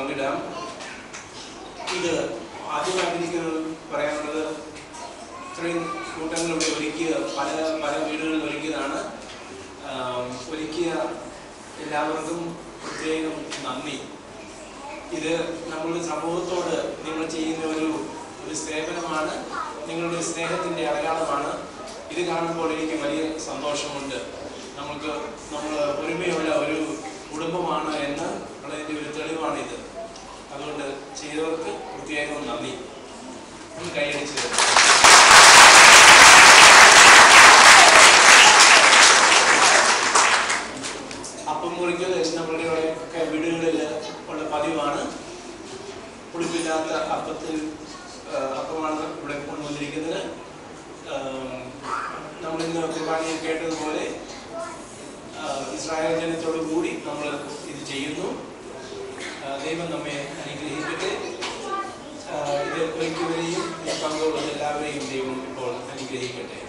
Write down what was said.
പങ്കിടാം. ഇത് ആദ്യമായിട്ട് എനിക്ക് പറയാനുള്ളത്, ഇത്രയും കൂട്ടങ്ങളിലൂടെ ഒരുക്കിയ പല വീടുകളിൽ ഒരുക്കിയതാണ്. ഒരുക്കിയ എല്ലാവർക്കും പ്രത്യേകം നന്ദി. ഇത് നമ്മളുടെ സമൂഹത്തോട് നിങ്ങൾ ചെയ്യുന്ന ഒരു സേവനമാണ്, നിങ്ങളുടെ സ്നേഹത്തിൻ്റെ അടയാളമാണ്. ഇത് കാണുമ്പോൾ എനിക്ക് വലിയ സന്തോഷമുണ്ട്. നമ്മൾ ഒരുമയുള്ള ഒരു കുടുംബമാണ് എന്ന് ഉള്ളതിൻ്റെ ഒരു തെളിവാണിത്. അതുകൊണ്ട് ചെയ്തവർക്ക് പ്രത്യേകം നന്ദി. ഒന്ന് കൈയടിച്ചത്. അപ്പം മുറിക്കൽ നമ്മളുടെ ഒക്കെ വീടുകളിൽ ഉള്ള പതിവാണ്. പുളിപ്പില്ലാത്ത അപ്പമാണ് ഇവിടെ കൊണ്ടുവന്നിരിക്കുന്നത്. നമ്മളിന്ന് കുർബാനയിൽ കേട്ടതുപോലെ ഇസ്രായേൽ ജനത്തോടു കൂടി നമ്മൾ ഇത് ചെയ്യുന്നു. ദൈവം നമ്മെ അനുഗ്രഹിക്കട്ടെ. ഇത് ഒരിക്കലും പങ്കുകൊള്ളുന്ന എല്ലാവരെയും ദൈവം ഇപ്പോൾ അനുഗ്രഹിക്കട്ടെ.